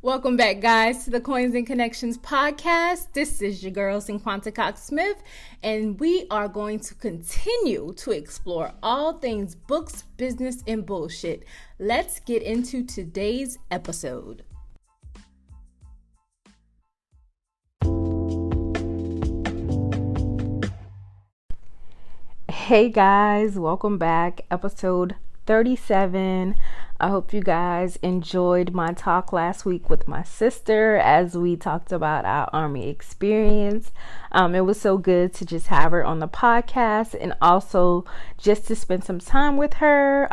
Welcome back, guys, to the Coins and Connections podcast. This is your girl, Cinquanta Cox-Smith, and we are going to continue to explore all things books, business, and bullshit. Let's get into today's episode. Hey guys, welcome back. Episode 37. I hope you guys enjoyed my talk last week with my sister as we talked about our Army experience. It was so good to just have her on the podcast and also just to spend some time with her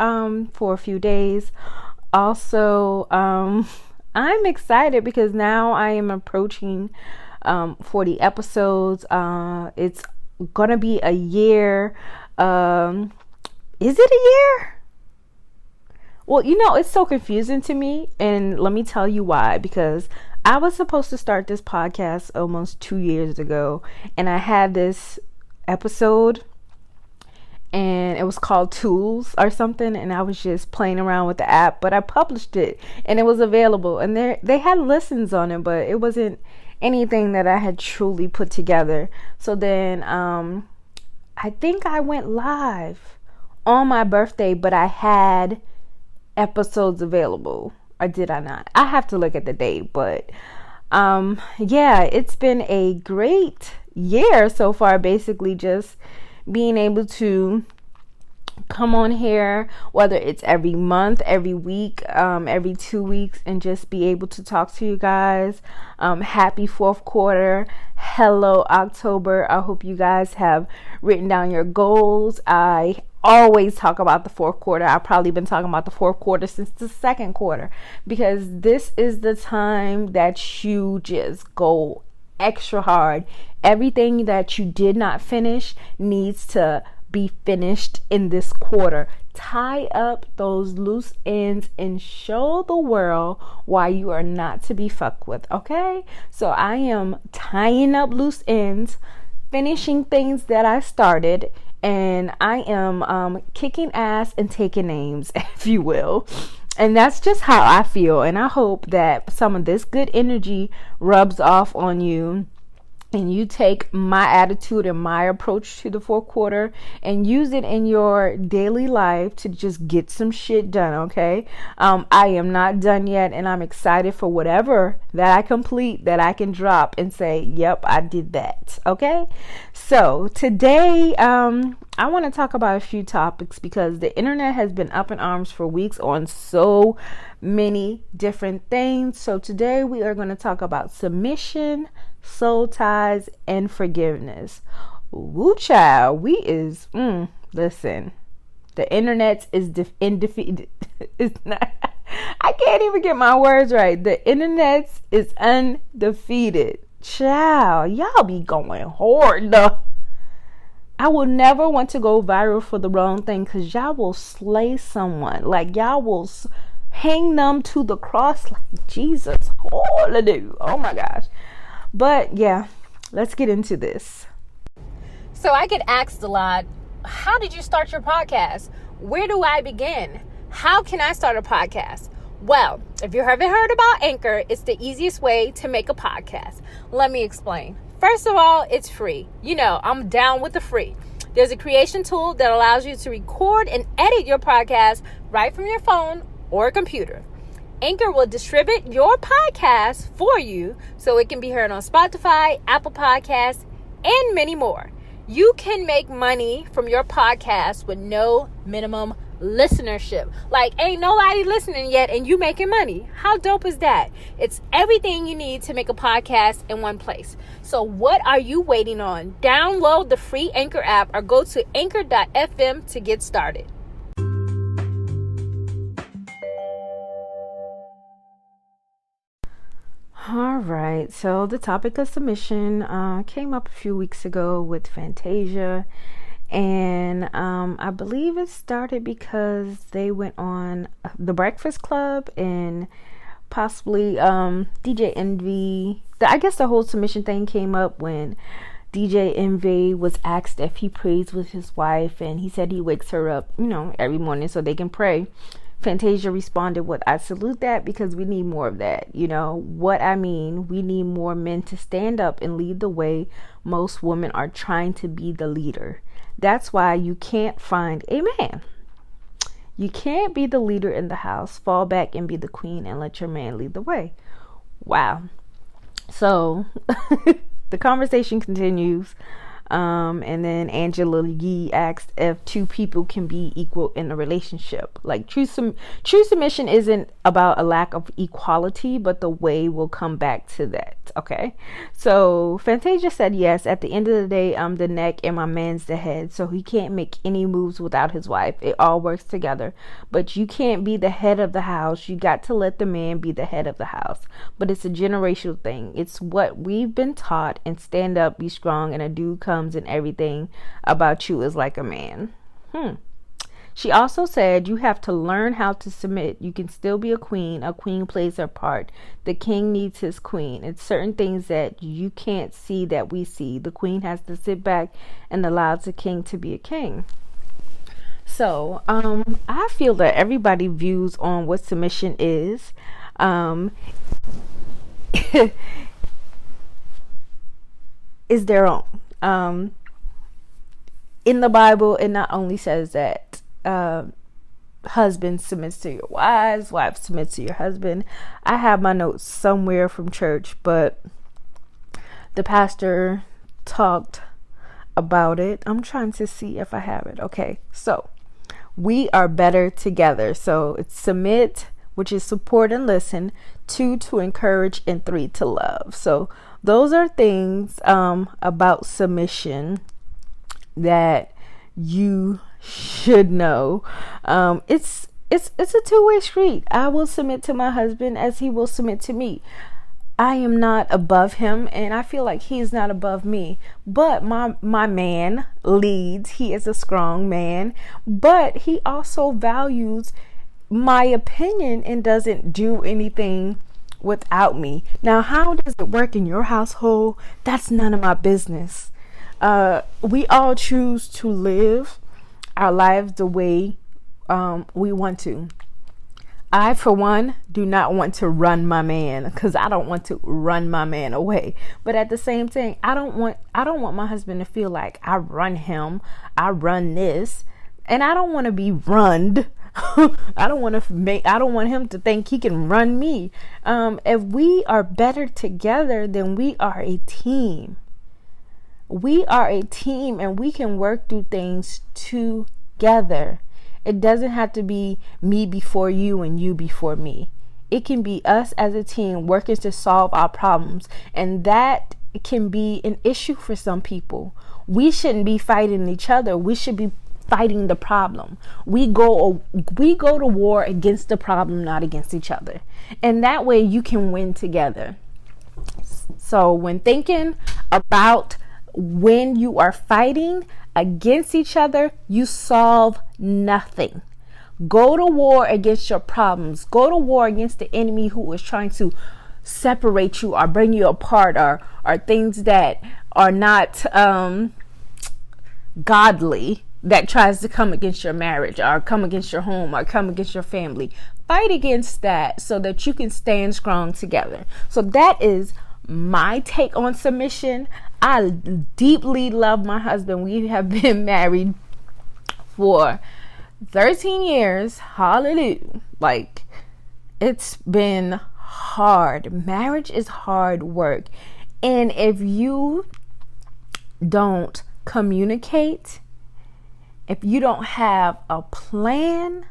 for a few days. Also, I'm excited because now I am approaching 40 episodes. It's gonna be a year. Is it a year? Well, it's so confusing to me, and let me tell you why. Because I was supposed to start this podcast almost 2 years ago, and I had this episode, and it was called Tools or something, and I was just playing around with the app, but I published it, and it was available, and they had listens on it, but it wasn't anything that I had truly put together. So then, I think I went live on my birthday, but I had episodes available, or did I not? I have to look at the date, but it's been a great year so far. Basically just being able to come on here, whether it's every month, every week, every 2 weeks, and just be able to talk to you guys. Happy fourth quarter. Hello October. I hope you guys have written down your goals. I always talk about the fourth quarter. I've probably been talking about the fourth quarter since the second quarter, because this is the time that you just go extra hard. Everything that you did not finish needs to be finished in this quarter. Tie up those loose ends and show the world why you are not to be fucked with. Okay, so I am tying up loose ends, finishing things that I started, and I am kicking ass and taking names, if you will. And that's just how I feel. And I hope that some of this good energy rubs off on you, and you take my attitude and my approach to the fourth quarter and use it in your daily life to just get some shit done, okay? I am not done yet, and I'm excited for whatever that I complete, that I can drop and say, yep, I did that, okay? So today, I want to talk about a few topics because the internet has been up in arms for weeks on so many different things. So today we are going to talk about submission, soul ties, and forgiveness. Woo child, listen, the internet is undefeated. It's not, I can't even get my words right. The internet is undefeated. Child, y'all be going hard. I will never want to go viral for the wrong thing, because y'all will slay someone. Like, y'all will hang them to the cross like Jesus. Oh my gosh. But yeah, let's get into this. So I get asked a lot, how did you start your podcast? Where do I begin? How can I start a podcast? Well, if you haven't heard about Anchor, it's the easiest way to make a podcast. Let me explain. First of all, it's free. I'm down with the free. There's a creation tool that allows you to record and edit your podcast right from your phone or computer. Anchor will distribute your podcast for you so it can be heard on Spotify, Apple Podcasts, and many more. You can make money from your podcast with no minimum listenership. Like, ain't nobody listening yet and you making money. How dope is that? It's everything you need to make a podcast in one place. So what are you waiting on? Download the free Anchor app or go to anchor.fm to get started. All right, so the topic of submission came up a few weeks ago with Fantasia, and I believe it started because they went on The Breakfast Club and possibly DJ Envy. I guess the whole submission thing came up when DJ Envy was asked if he prays with his wife, and he said he wakes her up, every morning so they can pray. Fantasia responded with, I salute that, because we need more of that. You know what I mean? We need more men to stand up and lead the way. Most women are trying to be the leader. That's why you can't find a man. You can't be the leader in the house. Fall back and be the queen and let your man lead the way. Wow. So the conversation continues. And then Angela Yee asked if two people can be equal in a relationship. Like true submission isn't about a lack of equality, but the way will come back to that. Okay. So Fantasia said yes. At the end of the day, I'm the neck and my man's the head. So he can't make any moves without his wife. It all works together. But you can't be the head of the house. You got to let the man be the head of the house. But it's a generational thing. It's what we've been taught. And stand up, be strong, and a dude comes and everything about you is like a man. She also said you have to learn how to submit. You can still be a queen. A queen plays her part. The king needs his queen. It's certain things that you can't see that we see. The queen has to sit back and allow the king to be a king. So I feel that everybody views on what submission is is their own. In the Bible, it not only says that husband submits to your wives, wife submits to your husband. I have my notes somewhere from church, but the pastor talked about it. I'm trying to see if I have it. Okay, so we are better together. So it's submit, which is support and listen. 2, to encourage, and 3, to love. So those are things about submission that you should know. It's a two-way street. I will submit to my husband as he will submit to me. I am not above him, and I feel like he's not above me. But my man leads. He is a strong man, but he also values my opinion and doesn't do anything without me. Now, how does it work in your household? That's none of my business. We all choose to live our lives the way we want to. I, for one, do not want to run my man, because I don't want to run my man away. But at the same time, I don't want my husband to feel like I run him, I run this, and I don't want to be runned. I don't want him to think he can run me. If we are better together, then we are a team. We are a team, and we can work through things together. It doesn't have to be me before you and you before me. It can be us as a team working to solve our problems. And that can be an issue for some people. We shouldn't be fighting each other. We should be fighting the problem. We go to war against the problem, not against each other. And that way you can win together. So when thinking about when you are fighting against each other, you solve nothing. Go to war against your problems. Go to war against the enemy who is trying to separate you or bring you apart, or things that are not godly, that tries to come against your marriage or come against your home or come against your family. Fight against that so that you can stand strong together. So that is my take on submission. I deeply love my husband. We have been married for 13 years. Hallelujah. Like, it's been hard. Marriage is hard work. And if you don't communicate, if you don't have a plan,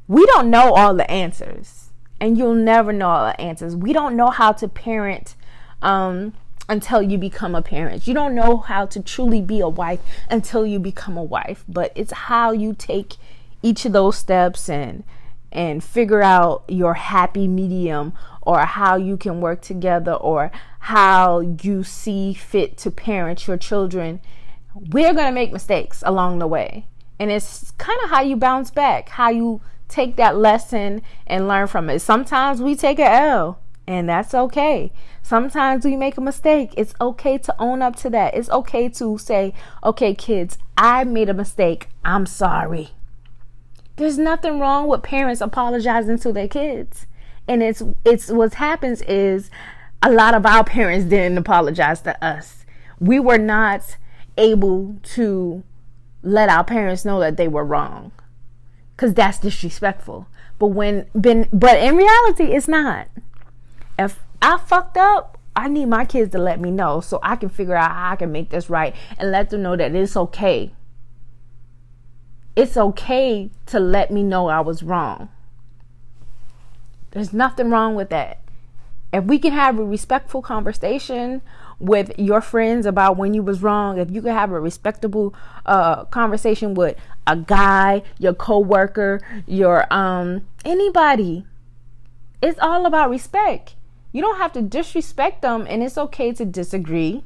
we don't know all the answers. And you'll never know all the answers. We don't know how to parent until you become a parent. You don't know how to truly be a wife until you become a wife. But it's how you take each of those steps and figure out your happy medium, or how you can work together, or how you see fit to parent your children. We're going to make mistakes along the way. And it's kind of how you bounce back, how you take that lesson and learn from it. Sometimes we take an L, and that's okay. Sometimes we make a mistake. It's okay to own up to that. It's okay to say, okay, kids, I made a mistake. I'm sorry. There's nothing wrong with parents apologizing to their kids. And it's what happens is a lot of our parents didn't apologize to us. We were not able to let our parents know that they were wrong, because that's disrespectful. But in reality, it's not. If I fucked up, I need my kids to let me know so I can figure out how I can make this right and let them know that it's okay. It's okay to let me know I was wrong. There's nothing wrong with that. If we can have a respectful conversation with your friends about when you was wrong, if you can have a respectable conversation with a guy, your coworker, your anybody, it's all about respect. You don't have to disrespect them, and it's okay to disagree.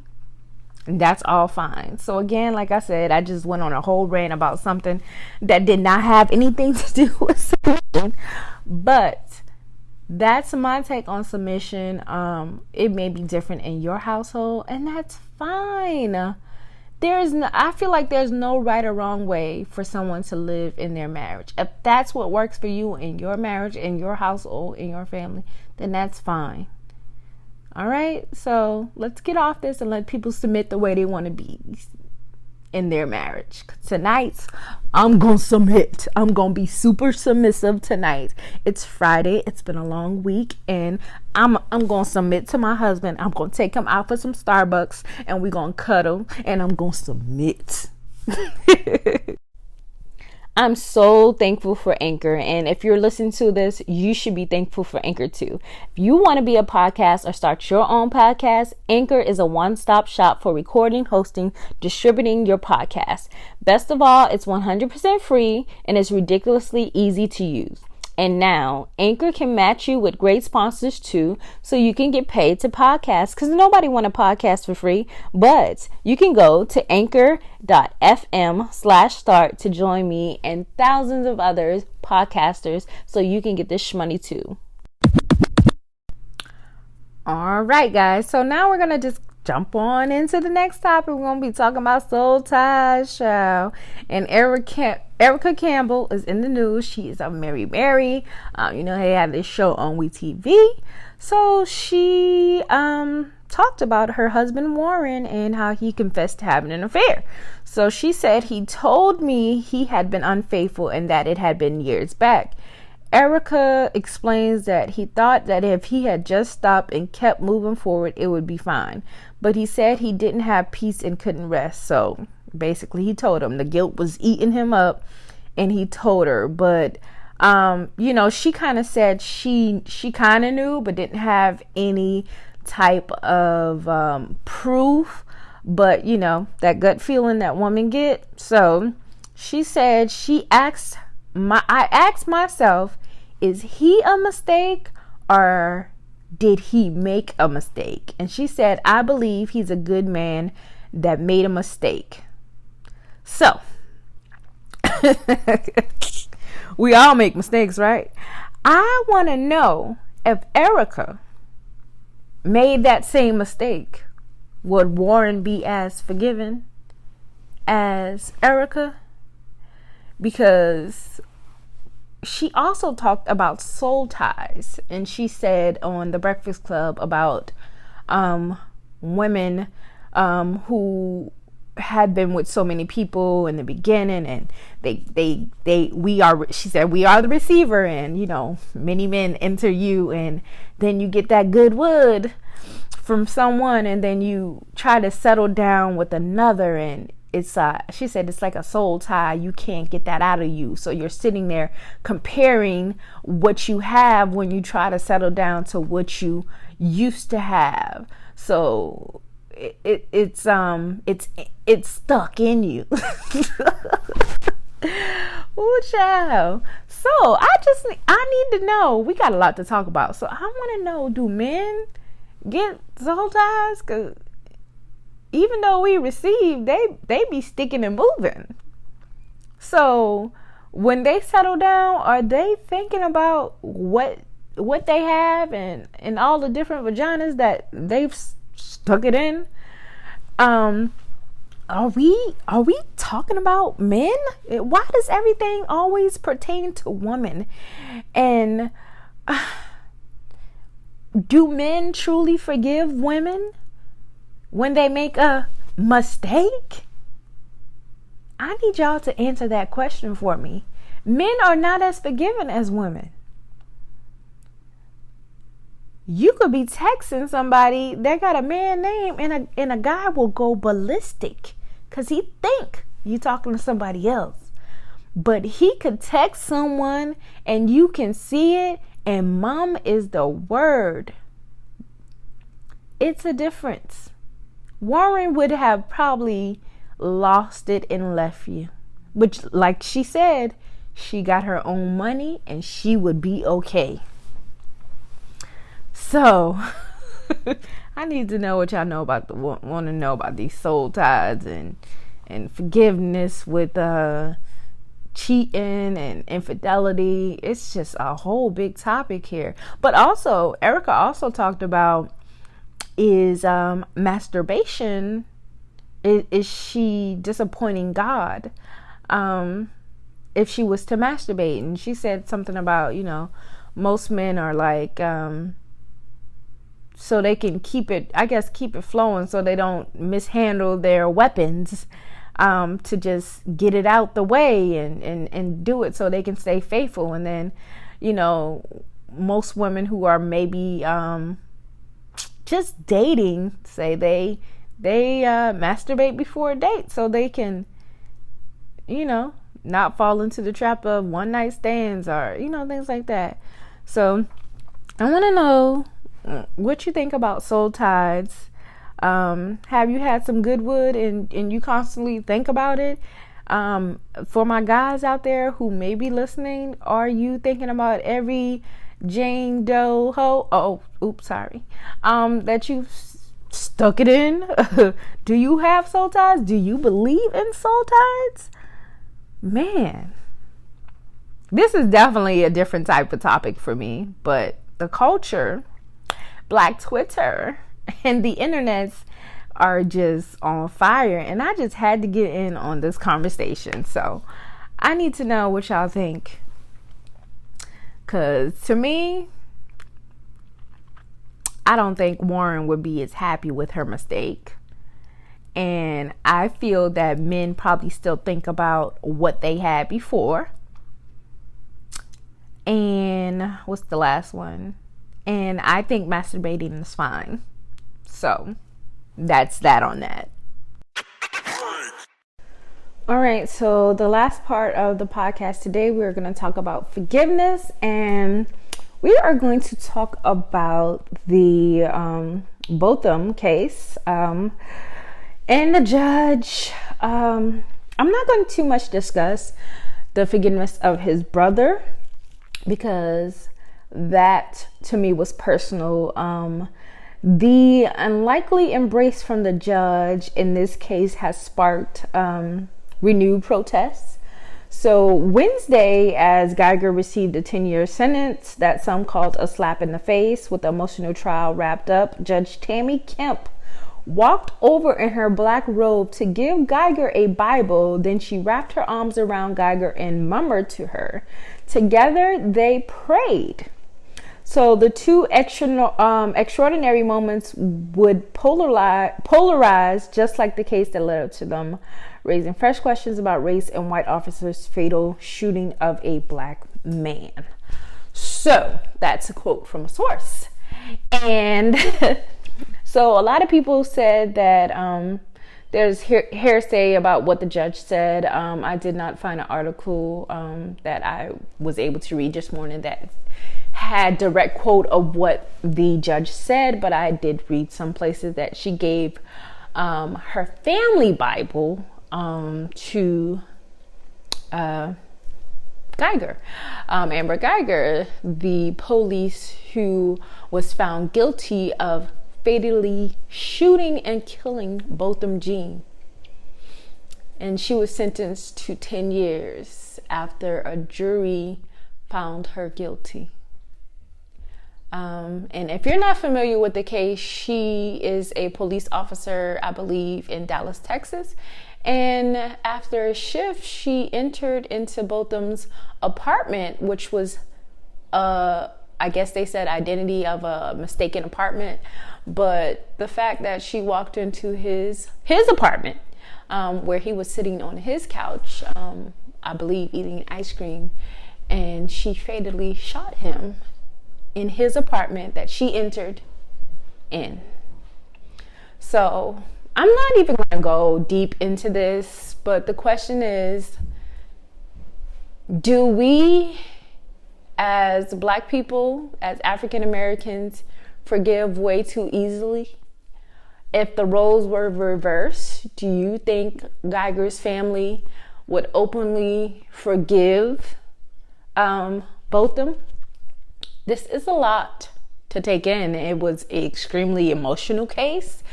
And that's all fine. So again, like I said, I just went on a whole rant about something that did not have anything to do with submission, but that's my take on submission. It may be different in your household, and that's fine. I feel like there's no right or wrong way for someone to live in their marriage. If that's what works for you in your marriage, in your household, in your family, then that's fine. All right, so let's get off this and let people submit the way they want to be in their marriage. Tonight, I'm gonna submit. I'm gonna be super submissive tonight. It's Friday. It's been a long week, and I'm gonna submit to my husband. I'm gonna take him out for some Starbucks, and we're gonna cuddle, and I'm gonna submit. I'm so thankful for Anchor, and if you're listening to this, you should be thankful for Anchor too. If you want to be a podcast or start your own podcast, Anchor is a one-stop shop for recording, hosting, distributing your podcast. Best of all, it's 100% free and it's ridiculously easy to use. And now, Anchor can match you with great sponsors too, so you can get paid to podcast, because nobody want a podcast for free. But you can go to anchor.fm/start to join me and thousands of others podcasters, so you can get this money too. All right, guys. So now we're going to just jump on into the next topic. We're going to be talking about Soul Ties, show. And Erica Campbell is in the news. She is a Mary Mary. They had this show on WeTV. So she talked about her husband Warren and how he confessed to having an affair. So she said, he told me he had been unfaithful and that it had been years back. Erica explains that he thought that if he had just stopped and kept moving forward, it would be fine. But he said he didn't have peace and couldn't rest. So basically, he told him the guilt was eating him up, and he told her. But, she kind of said she kind of knew, but didn't have any type of proof. But, that gut feeling that women get. So she said I asked myself, is he a mistake or did he make a mistake? And she said, I believe he's a good man that made a mistake. So, we all make mistakes, right? I want to know if Erica made that same mistake, would Warren be as forgiven as Erica? Because she also talked about soul ties, and she said on the Breakfast Club about women who had been with so many people in the beginning, and she said we are the receiver, and many men enter you, and then you get that good wood from someone, and then you try to settle down with another, and she said it's like a soul tie. You can't get that out of you. So you're sitting there comparing what you have when you try to settle down to what you used to have. So it's stuck in you. Ooh, child. So I need to know. We got a lot to talk about. So I want to know, do men get soul ties? 'Cause even though we receive, they be sticking and moving. So when they settle down, are they thinking about what they have and all the different vaginas that they've stuck it in? are we talking about men? Why does everything always pertain to women? And do men truly forgive women when they make a mistake? I need y'all to answer that question for me. Men are not as forgiving as women. You could be texting somebody that got a man name, and a guy will go ballistic because he think you talking to somebody else. But he could text someone and you can see it, and mom is the word. It's a difference. Warren would have probably lost it and left you. Which, like she said, she got her own money and she would be okay. So, I need to know what y'all know about want to know about these soul ties and forgiveness with cheating and infidelity. It's just a whole big topic here. But also, Erica also talked about is masturbation. Is she disappointing God if she was to masturbate? And she said something about, most men are like, so they can keep it flowing so they don't mishandle their weapons, to just get it out the way and do it so they can stay faithful. And then, most women who are maybe just dating, say they masturbate before a date so they can, not fall into the trap of one night stands or, things like that. So I want to know what you think about soul ties. Have you had some good wood and you constantly think about it? For my guys out there who may be listening, are you thinking about every Jane Doe ho? Oh, oops, sorry. That you stuck it in? Do you have soul ties? Do you believe in soul ties? Man, this is definitely a different type of topic for me, but the culture, Black Twitter, and the internets are just on fire, and I just had to get in on this conversation. So I need to know what y'all think, because to me, I don't think Warren would be as happy with her mistake. And I feel that men probably still think about what they had before. And what's the last one? And I think masturbating is fine. So that's that on that. All right, so the last part of the podcast today, we're going to talk about forgiveness, and we are going to talk about the Botham case. And the judge, I'm not going to too much discuss the forgiveness of his brother, because that to me was personal. The unlikely embrace from the judge in this case has sparked renewed protests. So Wednesday, as Geiger received a 10-year sentence that some called a slap in the face, with the emotional trial wrapped up, Judge Tammy Kemp walked over in her black robe to give Geiger a Bible. Then she wrapped her arms around Geiger and murmured to her. Together they prayed. So the two extraordinary moments would polarize, just like the case that led up to them, raising fresh questions about race and white officers' fatal shooting of a black man. So that's a quote from a source. And so a lot of people said that there's hearsay about what the judge said. I did not find an article that I was able to read this morning that had direct quote of what the judge said, but I did read some places that she gave her family Bible to Geiger, Amber Geiger, the police who was found guilty of fatally shooting and killing Botham Jean. And she was sentenced to 10 years after a jury found her guilty. And if you're not familiar with the case, she is a police officer, I believe, in Dallas, Texas. And after a shift, she entered into Botham's apartment, which was, I guess they said, identity of a mistaken apartment. But the fact that she walked into his apartment, where he was sitting on his couch, I believe eating ice cream, and she fatally shot him in his apartment that she entered in. So I'm not even going to go deep into this, but the question is, do we as Black people, as African Americans, forgive way too easily? If the roles were reversed, do you think Geiger's family would openly forgive Botham? This is a lot to take in. It was an extremely emotional case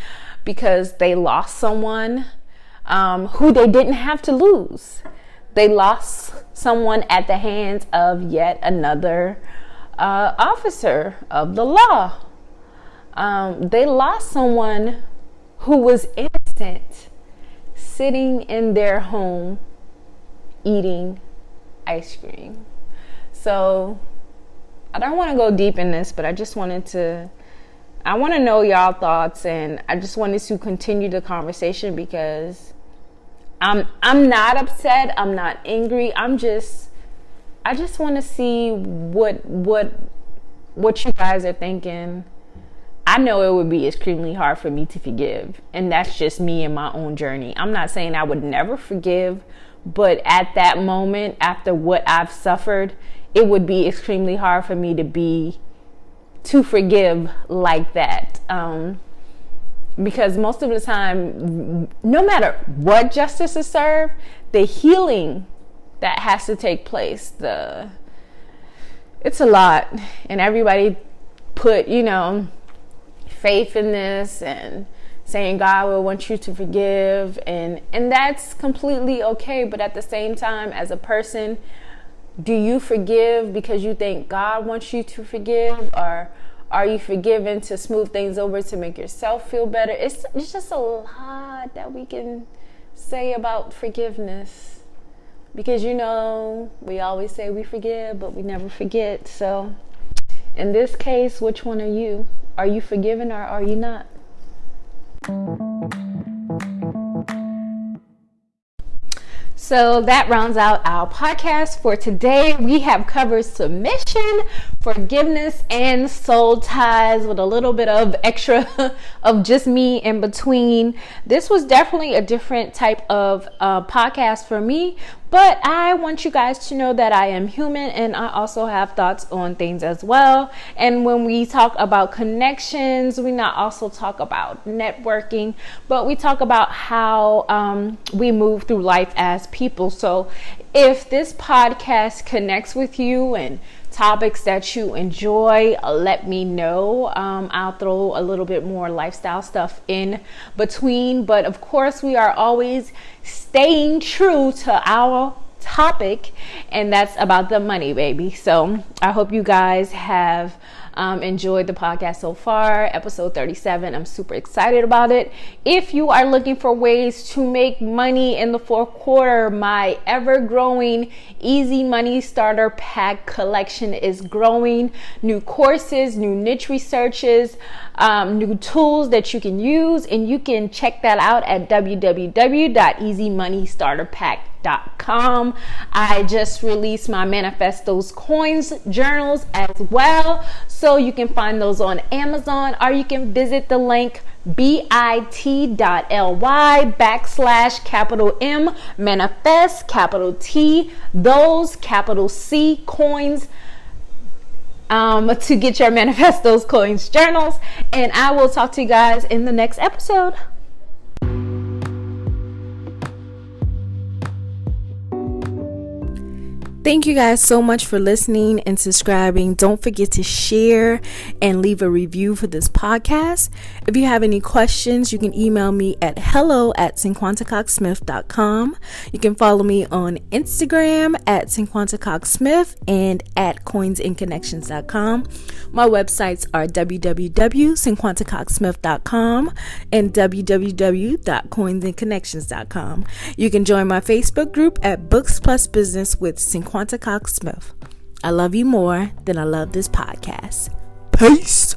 because they lost someone who they didn't have to lose. They lost someone at the hands of yet another officer of the law. They lost someone who was innocent, sitting in their home eating ice cream. So I don't want to go deep in this, but I want to know y'all thoughts, and I just wanted to continue the conversation because I'm not upset, I'm not angry, I just want to see what you guys are thinking. I know it would be extremely hard for me to forgive, and that's just me and my own journey. I'm not saying I would never forgive, but at that moment, after what I've suffered, it would be extremely hard for me to forgive like that. Because most of the time, no matter what justice is served, the healing that has to take place, it's a lot. And everybody put, faith in this and saying God will want you to forgive. And that's completely okay. But at the same time, as a person, do you forgive because you think God wants you to forgive, or are you forgiven to smooth things over to make yourself feel better? It's just a lot that we can say about forgiveness, because we always say we forgive, but we never forget. So in this case, which one are you? Are you forgiven or are you not? So that rounds out our podcast for today. We have covered submission, forgiveness, and soul ties with a little bit of extra of just me in between. This was definitely a different type of podcast for me, but I want you guys to know that I am human and I also have thoughts on things as well. And when we talk about connections, we not also talk about networking, but we talk about how we move through life as people. So if this podcast connects with you and topics that you enjoy, let me know. I'll throw a little bit more lifestyle stuff in between, but of course we are always staying true to our topic, and that's about the money, baby. So I hope you guys have enjoyed the podcast so far. Episode 37. I'm super excited about it. If you are looking for ways to make money in the fourth quarter, my ever-growing Easy Money Starter Pack collection is growing. New courses, new niche researches, new tools that you can use, and you can check that out at www.easymoneystarterpack.com. I just released my Manifestos Coins journals as well, so you can find those on Amazon, or you can visit the link bit.ly/M manifest T those C coins to get your Manifestos Coins journals. And I will talk to you guys in the next episode. Thank you guys so much for listening and subscribing. Don't forget to share and leave a review for this podcast. If you have any questions, you can email me at hello@cinquantacoxsmith.com. You can follow me on Instagram at cinquantacoxsmith and at coinsandconnections.com. My websites are www.cinquantacoxsmith.com and www.coinsandconnections.com. You can join my Facebook group at Books Plus Business with Cinquanta Cox-Smith. I love you more than I love this podcast. Peace.